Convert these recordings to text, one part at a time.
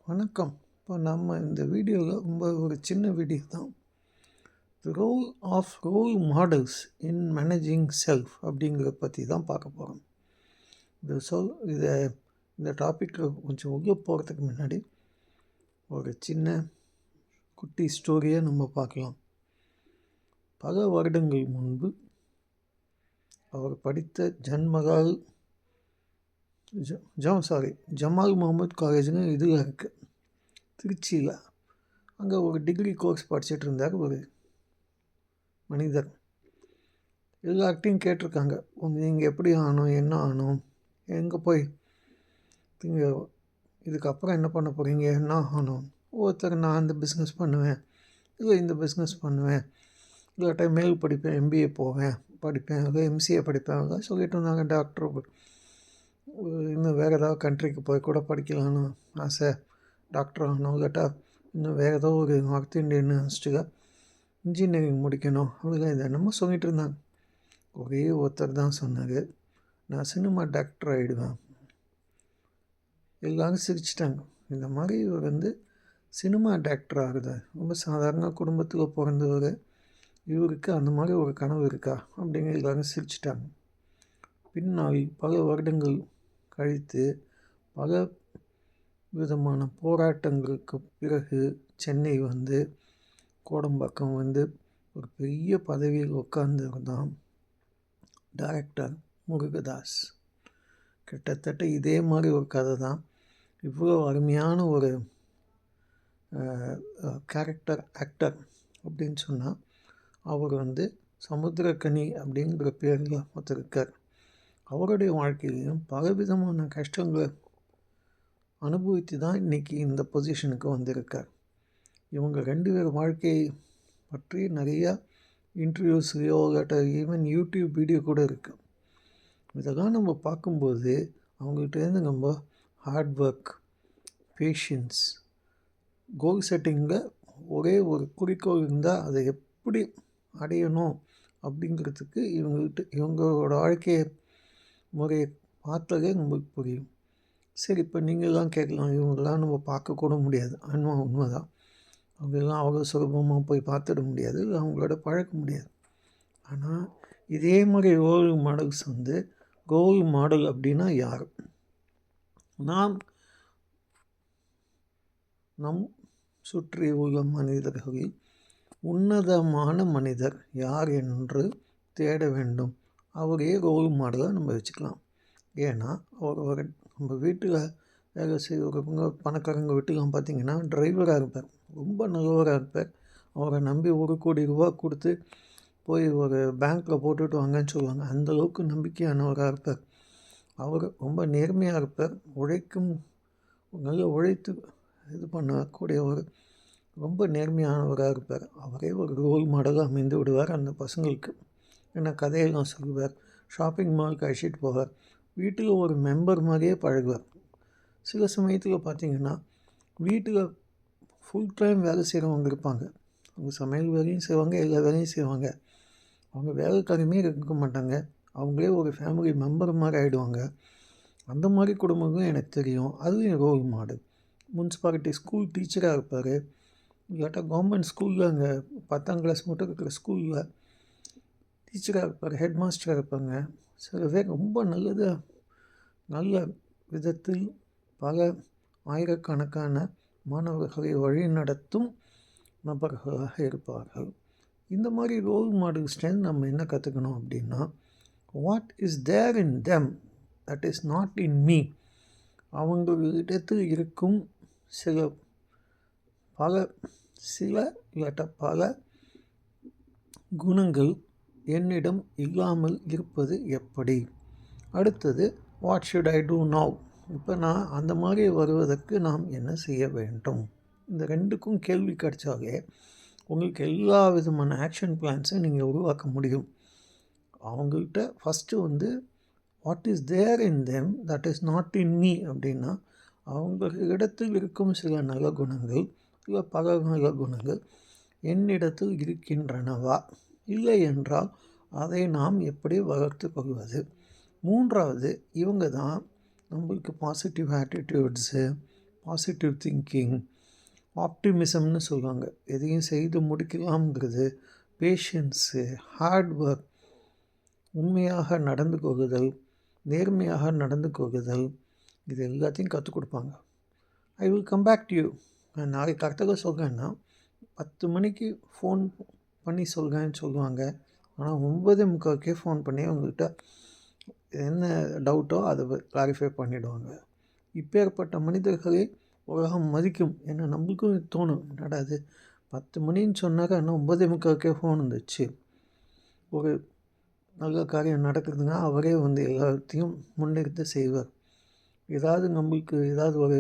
வணக்கம். இப்போ நம்ம இந்த வீடியோவில் ஒரு சின்ன வீடியோ தான். The role of role models in managing self அப்படிங்கிறத பற்றி தான் பார்க்க போகிறோம். இந்த டாப்பிக்கில் கொஞ்சம் உள்ளே போகிறதுக்கு முன்னாடி ஒரு சின்ன குட்டி ஸ்டோரியை நம்ம பார்க்கலாம். பல வருடங்கள் முன்பு அவர் படித்த ஜமால் முகமது காலேஜுன்னு இதில் இருக்குது, திருச்சியில். அங்கே ஒரு டிகிரி கோர்ஸ் படிச்சுட்டு இருந்தார் ஒரு மனிதர். எல்லார்ட்டையும் கேட்டிருக்காங்க, நீங்கள் எப்படி ஆகணும், என்ன ஆகணும், எங்கே போய் நீங்கள் இதுக்கப்புறம் என்ன பண்ண போகிறீங்க, என்ன ஆகணும். ஒருத்தர் நான் இந்த பிஸ்னஸ் பண்ணுவேன், இல்லை இந்த பிஸ்னஸ் பண்ணுவேன், இல்லாட்டா மேல் படிப்பேன், எம்பிஏ படிப்பேன், இல்லை எம்சிஏ படிப்பேன், அதெல்லாம் சொல்லிட்டு இருந்தாங்க. டாக்டர் இன்னும் வேறு ஏதாவது கண்ட்ரிக்கு போய் கூட படிக்கலான்னு ஆசை, டாக்டர் ஆகணும், இல்லாட்டா இன்னும் வேறு ஏதோ ஒரு நார்த் இந்தியன் யூனிவர்சிட்டியில் இன்ஜினியரிங் முடிக்கணும், அப்படிலாம் இது என்னமோ சொல்லிகிட்டு இருந்தாங்க. ஒரே ஒருத்தர் தான் சொன்னார், நான் சினிமா டாக்டர் ஆகிடுவேன். எல்லாரும் சிரிச்சிட்டாங்க. இந்த மாதிரி இவர் சினிமா டாக்டர் ஆகுது, ரொம்ப சாதாரண குடும்பத்தில் பிறந்தவர், இவருக்கு அந்த மாதிரி ஒரு கனவு இருக்கா அப்படிங்கிற எல்லாரும் சிரிச்சிட்டாங்க. பின்னால் பல வருடங்கள் கழித்து பல விதமான போராட்டங்களுக்கு பிறகு சென்னை கோடம்பாக்கம் ஒரு பெரிய பதவியில் உட்கார்ந்தவர் டைரக்டர் முருகதாஸ். கிட்டத்தட்ட இதே மாதிரி ஒரு கதை தான். இவ்வளோ அருமையான ஒரு கேரக்டர் ஆக்டர் அப்படின்னு சொன்னால் அவர் சமுத்திரக்கனி அப்படிங்கிற பேரில் ஒருத்தர். அவருடைய வாழ்க்கையிலையும் பலவிதமான கஷ்டங்களை அனுபவித்து தான் இன்றைக்கி இந்த பொசிஷனுக்கு வந்திருக்கார். இவங்க 2 பேர் வாழ்க்கையை பற்றி நிறையா இன்டர்வியூஸ்லையோ இல்லாட்ட ஈவன் யூடியூப் வீடியோ கூட இருக்குது. இதெல்லாம் நம்ம பார்க்கும்போது அவங்கள்ட்டேருந்து நம்ம ஹார்ட் ஒர்க், பேஷன்ஸ், கோல் செட்டிங்கில் ஒரே ஒரு குறிக்கோள் இருந்தால் அதை எப்படி அடையணும் அப்படிங்கிறதுக்கு இவங்களோட வாழ்க்கையை முறையை பார்த்தாலே நம்மளுக்கு புரியும். சரி, இப்போ நீங்கள்லாம் கேட்கலாம், இவங்கெல்லாம் நம்ம பார்க்கக்கூட முடியாது. உண்மைதான், அவங்களெல்லாம் அவ்வளோ சுலபமாக போய் பார்த்துட முடியாது, அவங்களோட பழக்க முடியாது. ஆனால் இதே மாதிரி ரோல் மாடல்ஸ் ரோல் மாடல் அப்படின்னா யார்? நம் சுற்றி உள்ள மனிதர்களில் உன்னதமான மனிதர் யார் என்று தேட வேண்டும். அவரே ரோல் மாடலாக நம்ம வச்சுக்கலாம். ஏன்னா நம்ம வீட்டில் வேலை செய்கிறவங்க, பணக்காரங்க வீட்டுலாம் பார்த்திங்கன்னா டிரைவராக இருப்பார், ரொம்ப நல்லவராக இருப்பார். அவரை நம்பி 1 கோடி ரூபா கொடுத்து போய் ஒரு பேங்க்கில் போட்டுட்டு வாங்கன்னு சொல்லுவாங்க. அந்தளவுக்கு நம்பிக்கையானவராக இருப்பார். அவர் ரொம்ப நேர்மையாக இருப்பார், நல்லா உழைத்து இது பண்ணக்கூடியவர், ரொம்ப நேர்மையானவராக இருப்பார். அவரே ஒரு ரோல் மாடலாக அமைந்து விடுவார் அந்த பசங்களுக்கு. ஏன்னா கதையெல்லாம் சொல்லுவார், ஷாப்பிங் மாலுக்கு அழைச்சிட்டு போவார், வீட்டில் ஒரு மெம்பர் மாதிரியே பழகுவார். சில சமயத்தில் பார்த்திங்கன்னா வீட்டில் ஃபுல் டைம் வேலை செய்கிறவங்க இருப்பாங்க. அவங்க சமையல் வேலையும் செய்வாங்க, எல்லா வேலையும் செய்வாங்க. அவங்க வேலைக்காரமே இருக்க மாட்டாங்க, அவங்களே ஒரு ஃபேமிலி மெம்பர் மாதிரி ஆகிடுவாங்க. அந்த மாதிரி குடும்பங்களும் எனக்கு தெரியும். அதுவும் ரோல் மாடல். முனிசிபாலிட்டி ஸ்கூல் டீச்சராக இருப்பார், இல்லாட்டா கவர்மெண்ட் ஸ்கூலில் அங்கே 10ஆம் கிளாஸ் மட்டும் இருக்கிற ஸ்கூலில் டீச்சராக இருப்பார், ஹெட் மாஸ்டராக இருப்பாங்க. சில பேர் ரொம்ப நல்ல விதத்தில் பல ஆயிரக்கணக்கான மாணவர்களை வழிநடத்தும் நபர்களாக இருப்பார்கள். இந்த மாதிரி ரோல் மாடல்ஸ்டேருந்து நம்ம என்ன கற்றுக்கணும் அப்படின்னா, what is there in them that is not in me. அவங்களிடத்தில் இருக்கும் சில இல்லாட்ட பல குணங்கள் என்னிடம் இல்லாமல் இருப்பது எப்படி. அடுத்தது, what should I do now. இப்போ நான் அந்த மாதிரி வருவதற்கு நாம் என்ன செய்ய வேண்டும். இந்த 2க்கும் கேள்வி கிடைச்சாலே உங்களுக்கு எல்லா விதமான ஆக்ஷன் பிளான்ஸை நீங்கள் உருவாக்க முடியும். அவங்கள்ட்ட first what is there in them that is not in me அப்படின்னா, அவங்களிடத்தில் இருக்கும் சில நல்ல குணங்கள், இல்லை பல நல்ல குணங்கள் என்னிடத்தில் இருக்கின்றனவா, இல்லை என்றால் அதை நாம் எப்படி வளர்த்து கொள்வது. 3வது, இவங்க தான் நம்மளுக்கு பாசிட்டிவ் ஆட்டிடியூட்ஸு, பாசிட்டிவ் திங்கிங், ஆப்டிமிசம்னு சொல்லுவாங்க. எதையும் செய்து முடிக்கலாம்ங்கிறது, பேஷன்ஸு, ஹார்ட் ஒர்க், உண்மையாக நடந்து கொள்ளுதல், நேர்மையாக நடந்து கொள்ளுதல், இது எல்லாத்தையும் கற்றுக் கொடுப்பாங்க. I will come back to you. நான் நாளைக்கு கரெக்டாக சொல்கிறேன்னா 10 மணிக்கு ஃபோன் பண்ணி சொல்கிறேன்னு சொல்லுவாங்க. ஆனால் 9:45 ஃபோன் பண்ணி அவங்கக்கிட்ட என்ன டவுட்டோ அதை கிளாரிஃபை பண்ணிவிடுவாங்க. இப்பேற்பட்ட மனிதர்களே உலகம் மதிக்கும். ஏன்னா நம்மளுக்கும் தோணும், என்னடா அது 10 மணின்னு சொன்னாக்க இன்னும் 9:45 ஃபோன் வந்துச்சு. ஒரு நல்ல காரியம் நடக்குதுன்னா அவரே வந்து எல்லாத்தையும் முன்னெடுத்து செய்வார். ஏதாவது நம்மளுக்கு ஏதாவது ஒரு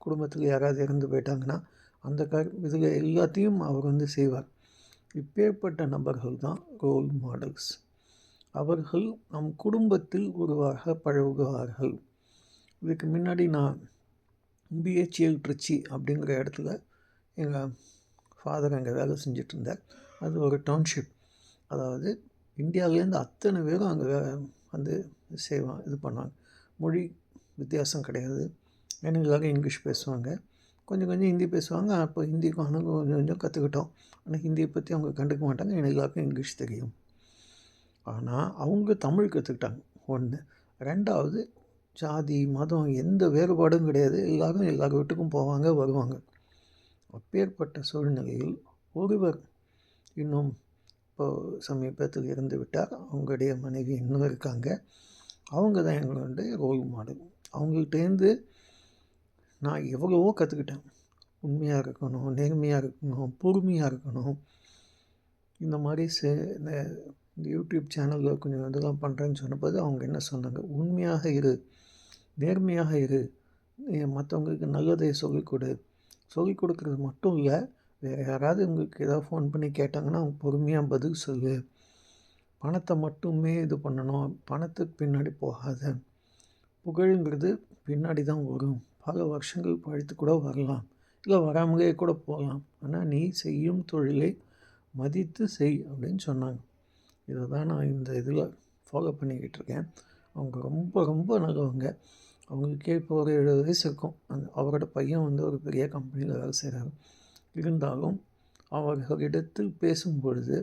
குடும்பத்தில் யாராவது இறந்து போயிட்டாங்கன்னா அந்த இதில் எல்லாத்தையும் அவர் வந்து செய்வார். இப்பேற்பட்ட நபர்கள் தான் ரோல் மாடல்ஸ். அவர்கள் நம் குடும்பத்தில் உருவாக பழகுவார்கள். இதுக்கு முன்னாடி நான் பிஹெச்எல் ட்ரிச்சி அப்படிங்கிற இடத்துல எங்கள் ஃபாதர் அங்கே வேலை செஞ்சுட்டு இருந்தார். அது ஒரு டவுன்ஷிப். அதாவது இந்தியாவிலேருந்து அத்தனை பேரும் அங்கே வந்து இது பண்ணுவாங்க. மொழி வித்தியாசம் கிடையாது. ஏன்னா எல்லாரும் இங்கிலீஷ் பேசுவாங்க, கொஞ்சம் கொஞ்சம் ஹிந்தி பேசுவாங்க. அப்போ ஹிந்திக்கு கொஞ்சம் கொஞ்சம் கற்றுக்கிட்டோம். ஆனால் ஹிந்தியை பற்றி அவங்க கண்டுக்க மாட்டாங்க. ஏன்னா எல்லாருக்கும் இங்கிலீஷ் தெரியும். ஆனால் அவங்க தமிழ் கற்றுக்கிட்டாங்க. 1. 2வது, ஜாதி மதம் எந்த வேறுபாடும் கிடையாது. எல்லாரும் எல்லார் வீட்டுக்கும் போவாங்க வருவாங்க. அப்பேற்பட்ட சூழ்நிலையில் ஒருவர் இன்னும் இப்போது சமீபத்தில் இறந்து விட்டார். அவங்களுடைய மனைவி இன்னும் இருக்காங்க. அவங்க தான் எங்களுடைய ரோல் மாடல். அவங்கள்ட்டேருந்து நான் எவ்வளவோ கற்றுக்கிட்டேன். உண்மையாக இருக்கணும், நேர்மையாக இருக்கணும், பொறுமையாக இருக்கணும். இந்த மாதிரி இந்த யூடியூப் சேனலில் கொஞ்சம் இதெல்லாம் பண்ணுறேன்னு சொன்னபோது அவங்க என்ன சொன்னாங்க, உண்மையாக இரு, நேர்மையாக இரு, மற்றவங்களுக்கு நல்லதை சொல்லிக் கொடு. சொல்லிக் கொடுக்குறது மட்டும் இல்லை, வேறு யாராவது உங்களுக்கு ஏதாவது ஃபோன் பண்ணி கேட்டாங்கன்னா அவங்க பொறுமையாக பதில் சொல்லு. பணத்தை மட்டுமே இது பண்ணணும், பணத்துக்கு பின்னாடி போகாத. புகழுங்கிறது பின்னாடி தான் வரும். பல வருஷங்கள் பழித்து கூட வரலாம், இல்லை வராமலே கூட போகலாம். ஆனால் நீ செய்யும் தொழிலை மதித்து செய் அப்படின்னு சொன்னாங்க. இதை தான் நான் இந்த இதில் ஃபாலோ பண்ணிக்கிட்டு இருக்கேன். அவங்க ரொம்ப ரொம்ப நல்லவங்க. அவங்களுக்கே இப்போ ஒரு 70 வயசு இருக்கும். அவரோட பையன் வந்து ஒரு பெரிய கம்பெனியில் வேலை செய்கிறாரு. இருந்தாலும் அவர்களிடத்தில் பேசும் பொழுது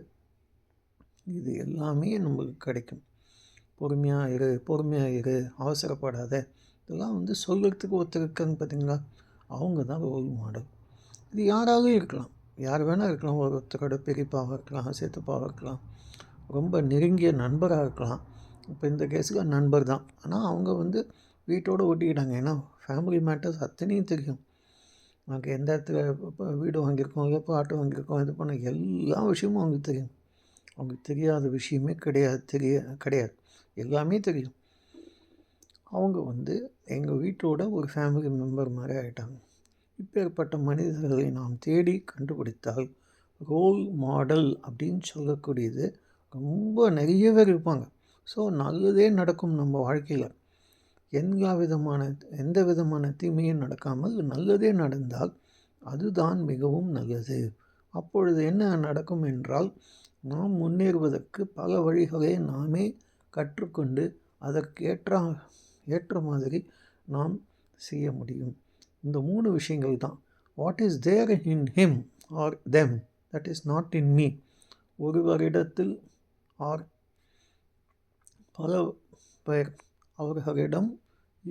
இது எல்லாமே நம்மளுக்கு கிடைக்கும். பொறுமையாக இரு, அவசரப்படாத. இதெல்லாம் வந்து சொல்கிறதுக்கு ஒருத்தர் இருக்காங்க பார்த்தீங்களா, அவங்க தான் ரோல் மாடல். இது யாராகவும் இருக்கலாம், யார் வேணால் இருக்கலாம். ஒருத்தரோட பெரியப்பாவாக இருக்கலாம், சித்தப்பாவாக இருக்கலாம், ரொம்ப நெருங்கிய நண்பராக இருக்கலாம். இப்போ இந்த கேஸில் நண்பர் தான். ஆனால் அவங்க வந்து வீட்டோடு ஒட்டிக்கிட்டாங்க. ஏன்னா ஃபேமிலி மேட்டர்ஸ் அத்தனையும் தெரியும். நாங்கள் எந்த இடத்துல இப்போ வீடு வாங்கியிருக்கோம், எப்போ ஆட்டோ வாங்கியிருக்கோம், இது பண்ண எல்லா விஷயமும் அவங்களுக்கு தெரியும். அவங்களுக்கு தெரியாத விஷயமே கிடையாது, எல்லாமே தெரியும். அவங்க வந்து எங்கள் வீட்டோட ஒரு ஃபேமிலி மெம்பர் மாதிரி ஆகிட்டாங்க. இப்பேற்பட்ட மனிதர்களை நாம் தேடி கண்டுபிடித்தால் ரோல் மாடல் அப்படின்னு சொல்லக்கூடியது ரொம்ப நிறைய பேர் இருப்பாங்க. ஸோ நல்லதே நடக்கும் நம்ம வாழ்க்கையில். எந்த விதமான தீமையும் நடக்காமல் நல்லதே நடந்தால் அதுதான் மிகவும் நல்லது. அப்பொழுது என்ன நடக்கும் என்றால், நாம் முன்னேறுவதற்கு பல வழிகளை நாமே கற்றுக்கொண்டு அதற்கு ஏற்ற மாதிரி நாம் செய்ய முடியும். இந்த 3 விஷயங்கள் தான். What is there in him or them, that is not in me. ஒருவரிடத்தில் ஆர் பல பேர் அவர்களிடம்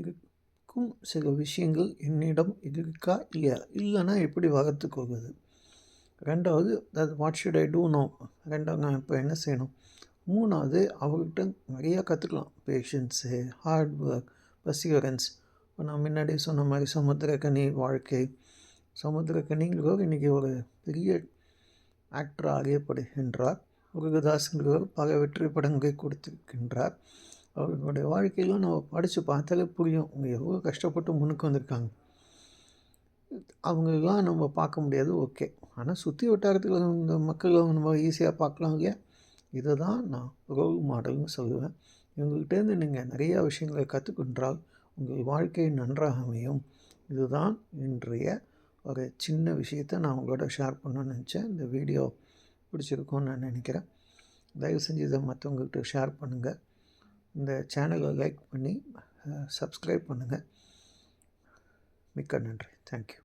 இருக்கும் சில விஷயங்கள் என்னிடம் இருக்கா இல்லைன்னா எப்படி வளர்த்துக்கொள்வது. 2வது, what should I do now. 2வது, நான் இப்போ என்ன செய்யணும். 3வது, அவர்கிட்ட நிறையா கற்றுக்கலாம். Patience, hard work, perseverance. இப்போ நான் முன்னாடி சொன்ன மாதிரி சமுத்திரக்கனி வாழ்க்கை. சமுத்திரக்கனிங்கிறவர் இன்றைக்கி ஒரு பெரிய ஆக்டராக அறியப்படுகின்றார். முருகதாஸ்ங்கிறவர் பல வெற்றி படங்களை கொடுத்திருக்கின்றார். அவர்களுடைய வாழ்க்கையெல்லாம் நம்ம படித்து பார்த்தாலே புரியும், அவங்க எவ்வளோ கஷ்டப்பட்டு முன்னுக்கு வந்திருக்காங்க. அவங்களெலாம் நம்ம பார்க்க முடியாது, ஓகே. ஆனால் சுற்றி வட்டாரத்தில் இந்த மக்கள் நம்ம ஈஸியாக பார்க்கலாம் இல்லையா. இதை தான் நான் ரோல் மாடல்னு சொல்லுவேன். இவங்கள்ட்டேருந்து நீங்கள் நிறையா விஷயங்களை கற்றுக்கொண்டால் உங்கள் வாழ்க்கை நன்றாக அமையும். இதுதான் இன்றைய ஒரு சின்ன விஷயத்தை நான் உங்களோட ஷேர் பண்ணணும்னு நினச்சேன். இந்த வீடியோ பிடிச்சிருக்கும்னு நான் நினைக்கிறேன். தயவு செஞ்சு இதை மற்றவங்கள்ட்ட ஷேர் பண்ணுங்கள். இந்த சேனலை லைக் பண்ணி சப்ஸ்கிரைப் பண்ணுங்கள். மிக்க நன்றி. தேங்க்யூ.